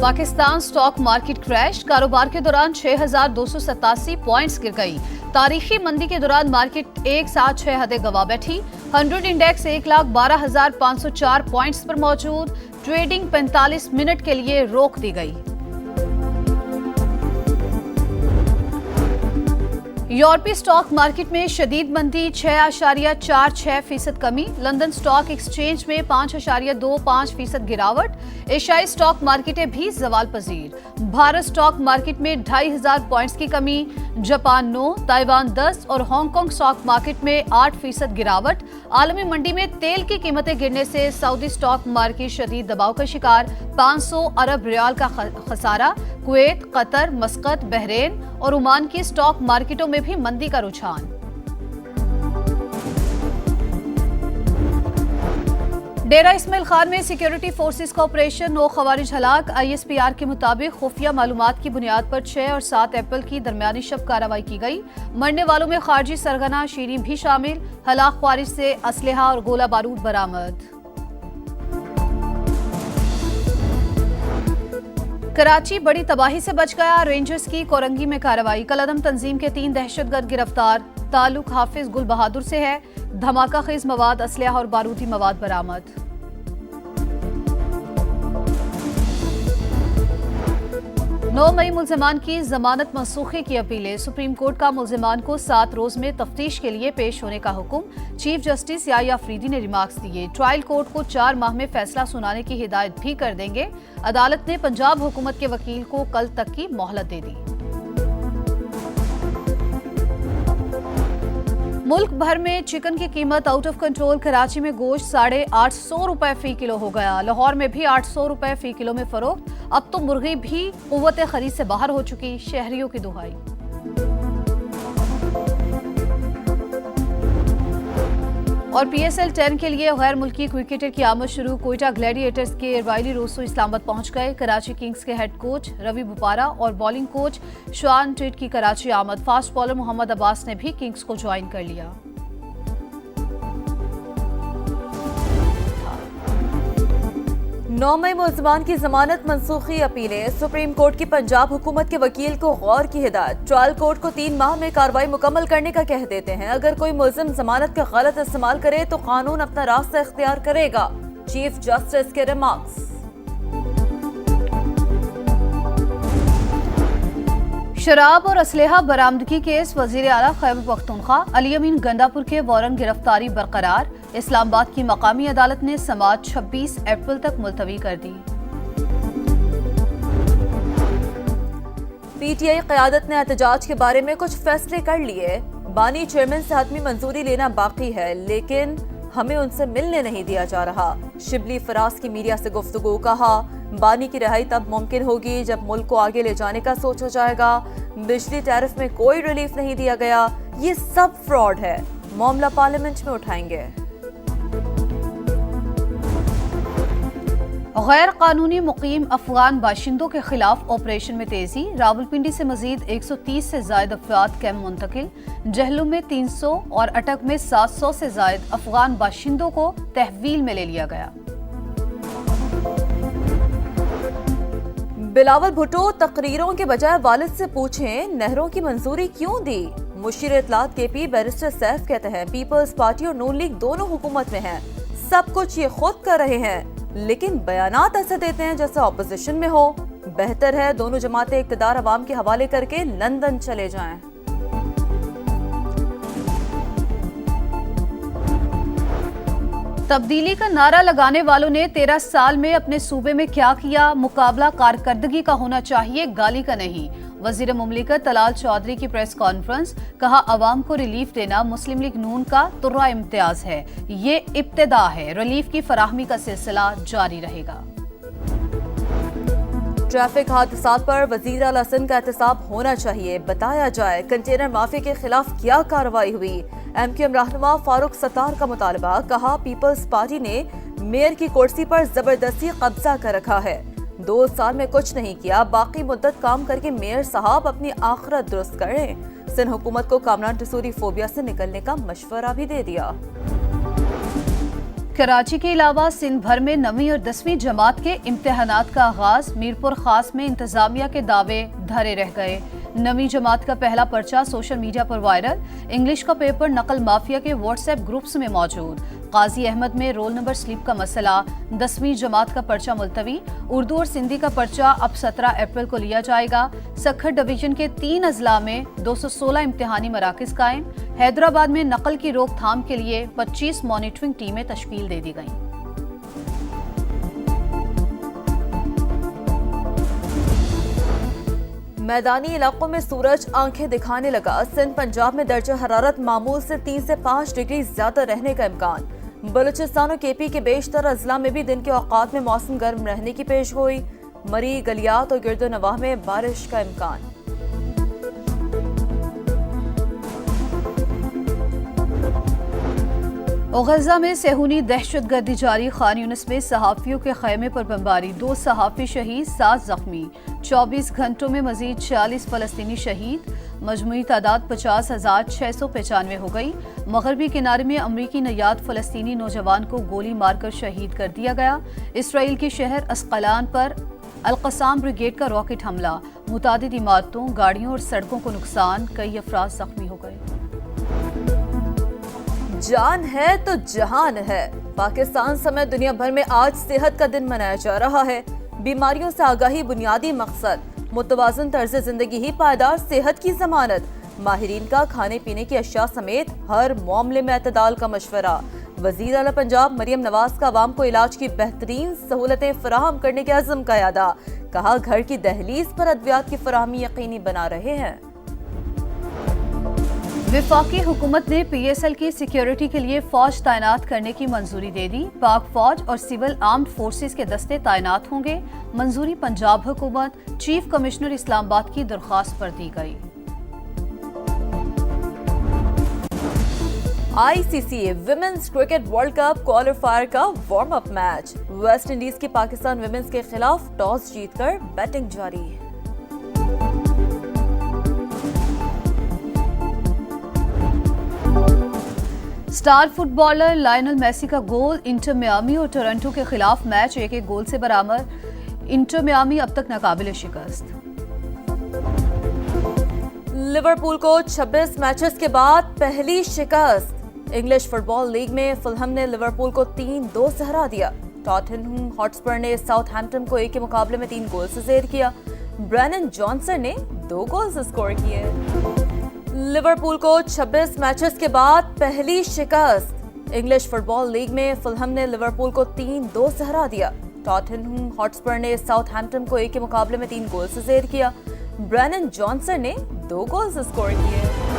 Pakistan stock market crash, कारोबार के दौरान 6,287 पॉइंट्स गिर गई। तारीखी मंदी के दौरान मार्केट एक साथ 6 हदें गंवा बैठी। 100 इंडेक्स 1,12,504 पॉइंट्स पर मौजूद। ट्रेडिंग 45 मिनट के लिए रोक दी गई। यूरोपीय स्टॉक मार्केट में शदीद मंदी, 6.46% कमी। लंदन स्टॉक एक्सचेंज में 5.25% गिरावट। एशियाई स्टॉक मार्केटें भी जवाल पजीर। भारत स्टॉक मार्केट में 2,500 पॉइंट्स की कमी। जापान 9, ताइवान 10 और हांगकांग स्टॉक मार्केट में 8% गिरावट। आलमी मंडी में तेल की कीमतें गिरने से सऊदी स्टॉक मार्केट शदीद दबाव का शिकार। 500 अरब रियाल का खसारा। कुवैत, कतर, मस्कत, बहरीन और ओमान की स्टॉक मार्केटों में भी मंदी का रुझान। डेरा इस्माइल खान में सिक्योरिटी फोर्सेस का ऑपरेशन, 9 खवारिज हलाक। ISPR के मुताबिक खुफिया मालूमात की बुनियाद पर 6 और 7 अप्रैल की दरमियानी शब कार्रवाई की गई। मरने वालों में खारजी सरगना शीरीं भी शामिल। हलाक ख्वारिज से असलहा और गोला बारूद बरामद। कराची बड़ी तबाही से बच गया, रेंजर्स की कोरंगी में कार्रवाई। कलअदम तंजीम के 3 दहशतगर्द गिरफ्तार। ताल्लुक हाफिज गुल बहादुर से है। धमाका खेज मवाद, असलहा और बारूदी मवाद बरामद। 9 मई मुल्जिमान की जमानत मनसूखी की अपीलें। सुप्रीम कोर्ट का मुल्जिमान को 7 रोज में तफ्तीश के लिए पेश होने का हुक्म। चीफ जस्टिस याह्या अफरीदी ने रिमार्क्स दिए। ट्रायल कोर्ट को 4 माह में फैसला सुनाने की हिदायत भी कर देंगे। अदालत ने पंजाब हुकूमत के वकील को कल तक की मोहलत दे दी। मुल्क भर में चिकन की कीमत आउट ऑफ कंट्रोल। कराची में गोश्त 850 रुपए फी किलो हो गया। लाहौर में भी 800 रुपए फी किलो में फरोख्त। अब तो मुर्गी भी कुव्वत खरीद से बाहर हो चुकी, शहरियों की दुहाई। और PSL 10 के लिए गैर मुल्की क्रिकेटर की आमद शुरू। कोयटा ग्लैडिएटर्स के इरवाइली रोसो इस्लामाबाद पहुंच गए। कराची किंग्स के हेड कोच रवि बुपारा और बॉलिंग कोच शान टिट की कराची आमद। फास्ट बॉलर मोहम्मद अब्बास ने भी किंग्स को ज्वाइन कर लिया। 9 मई मुल्जिमान की जमानत मनसूखी अपीलें। सुप्रीम कोर्ट की पंजाब हुकूमत के वकील को गौर की हिदायत। ट्रायल कोर्ट को 3 माह में कार्रवाई मुकम्मल करने का कह देते हैं। अगर कोई मुल्जिम जमानत का गलत इस्तेमाल करे तो कानून अपना रास्ता इख्तियार करेगा। चीफ जस्टिस के रिमार्क्स। शराब और असलहा बरामदगी केस, वजीर आला खैबर पख्तूनख्वा अली अमीन गंडापुर के वारंट गिरफ्तारी बरकरार। इस्लामाबाद की मकामी अदालत ने समाअत 26 अप्रैल तक मुलतवी कर दी। PTI क़यादत ने एहतजाज के बारे में कुछ फैसले कर लिए। बानी चेयरमैन से हतमी मंजूरी लेना बाकी है, लेकिन हमें उनसे मिलने नहीं दिया जा रहा। शिबली फराज की मीडिया से गुफ्तगू। कहा, बानी की रिहाई तब मुमकिन होगी जब मुल्क को आगे ले जाने का सोचा जाएगा। बिजली टैरिफ में कोई रिलीफ नहीं दिया गया, ये सब फ्रॉड है। मामला पार्लियामेंट में उठाएंगे। गैर कानूनी मुकीम अफगान बाशिंदों के खिलाफ ऑपरेशन में तेजी। रावलपिंडी से मजीद 130 से जायद अफराद कैंप मुंतकिल। जहलुम में 300 और अटक में 700 से जायद अफगान बाशिंदों को तहवील में ले लिया गया। बिलावल भुट्टो, तकरीरों के बजाय वालिद से पूछें नहरों की मंजूरी क्यों दी। मुशीर इत्तलात KP बैरिस्टर सैफ कहते हैं पीपल्स पार्टी और नून लीग दोनों हुकूमत में हैं, सब कुछ ये खुद कर रहे हैं, लेकिन बयानात ऐसे देते हैं जैसे ऑपोजिशन में हो। बेहतर है दोनों जमातें इक़्तिदार अवाम के हवाले करके लंदन चले जाएं। तब्दीली का नारा लगाने वालों ने 13 साल में अपने सूबे में क्या किया, मुकाबला कारकर्दगी का होना चाहिए, गाली का नहीं। वजीर मुमलिकत तलाल चौधरी की प्रेस कॉन्फ्रेंस। कहा, अवाम को रिलीफ देना मुस्लिम लीग नून का तुर्रा इम्तियाज है, ये इब्तिदा है, रिलीफ की फराहमी का सिलसिला जारी रहेगा। ट्रैफिक हादसात पर वजीर आला सिंध का एहतसाब होना चाहिए, बताया जाए कंटेनर माफिया के खिलाफ क्या कार्रवाई हुई। MQM रहनुमा फारूक सत्तार का मुतालबा। कहा, पीपल्स पार्टी ने मेयर की कुर्सी पर जबरदस्ती कब्जा कर रखा है, 2 साल में कुछ नहीं किया, बाकी मुद्दत काम करके मेयर साहब अपनी आखिरत दुरुस्त करें। सिंध हुकूमत को कामरान टसूरी फोबिया से निकलने का मशवरा भी दे दिया। कराची के अलावा सिंध भर में 9वीं और 10वीं जमात के इम्तिहानात का आगाज। मीरपुर खास में इंतजामिया के दावे धरे रह गए। 9वीं जमात का पहला पर्चा सोशल मीडिया पर वायरल। इंग्लिश का पेपर नकल माफिया के व्हाट्सएप ग्रुप्स में मौजूद। काजी अहमद में रोल नंबर स्लिप का मसला। 10वीं जमात का पर्चा मुलतवी। उर्दू और सिंधी का पर्चा अब 17 अप्रैल को लिया जाएगा। सक्खर डिवीजन के 3 अजला में 216 इम्तिहानी मराकज कायम। हैदराबाद में नकल की रोकथाम के लिए 25 मॉनिटरिंग टीमें तश्कील दे दी गईं। मैदानी इलाकों में सूरज आंखें दिखाने लगा। सिंध पंजाब में दर्जा हरारत मामूल से 3 से 5 डिग्री ज्यादा रहने का इम्कान। बलूचिस्तान और केपी के बेशतर अजला में भी दिन के औकात में मौसम गर्म रहने की पेशगोई। मरी, गलियात और गिरदो नवाह में बारिश का इम्कान। गजा में सेहूनी दहशतगर्दी जारी। खान यूनिस में सहाफियों के खैमे पर बमबारी। 2 सहाफी शहीद, 7 जख्मी। 24 घंटों में मजीद 46 फलस्तीनी शहीद। मजमूई तादाद 50,695 हो गई। मगरबी किनारे में अमरीकी नयाद फलस्तीनी नौजवान को गोली मारकर शहीद कर दिया गया। इसराइल के शहर अस्कलान पर अल-कसाम ब्रिगेड का रॉकेट हमला। मुतादिद इमारतों, गाड़ियों और सड़कों को नुकसान। कई अफराद जख्मी हो गए। जान है तो जहान है। पाकिस्तान समेत दुनिया भर में आज सेहत का दिन मनाया जा रहा है। बीमारियों से आगाही बुनियादी मकसद। मुतवाज़न तर्ज जिंदगी ही पायदार सेहत की जमानत। माहिरीन का खाने पीने की अशिया समेत हर मामले में एतदाल का मशवरा। वज़ीर आला पंजाब मरियम नवाज का अवाम को इलाज की बेहतरीन सहूलतें फराहम करने के अज़्म का यादा। कहा, घर की दहलीज पर अद्वियात की फराहमी यकीनी बना रहे हैं। विफाकी हुकूमत ने PSL की सिक्योरिटी के लिए फौज तैनात करने की मंजूरी दे दी। पाक फौज और सिविल आर्म्ड फोर्सेस के दस्ते तैनात होंगे। मंजूरी पंजाब हुकूमत, चीफ कमिश्नर इस्लामाबाद की दरख्वास्त पर दी गई। ICC women's cricket world cup qualifier का warm up match. West Indies की पाकिस्तान विमेंस के खिलाफ टॉस जीतकर बैटिंग जारी। स्टार फुटबॉलर लायनल मेसी का गोल। इंटर मियामी और टोरंटो के खिलाफ मैच 1-1 गोल से बराबर। इंटर मियामी अब तक नाकाबिल शिकस्त। लिवरपूल को 26 मैचेस के बाद पहली शिकस्त। इंग्लिश फुटबॉल लीग में फुलहम ने लिवरपूल को 3-2 से हरा दिया। टॉटनहम हॉटस्पर ने साउथहैम्पटन को 1 के मुकाबले में 3 गोल से ज़ेर किया। ब्रेनन जॉनसन ने 2 गोल स्कोर किए। लिवरपूल को 26 मैचेस के बाद पहली शिकस्त। इंग्लिश फुटबॉल लीग में फुलहम ने लिवरपूल को 3-2 से हरा दिया। टॉटनहम हॉटस्पर ने साउथहैम्पटन को 1 के मुकाबले में 3 गोल से ज़ेर किया। ब्रेनन जॉनसन ने 2 गोल स्कोर किए।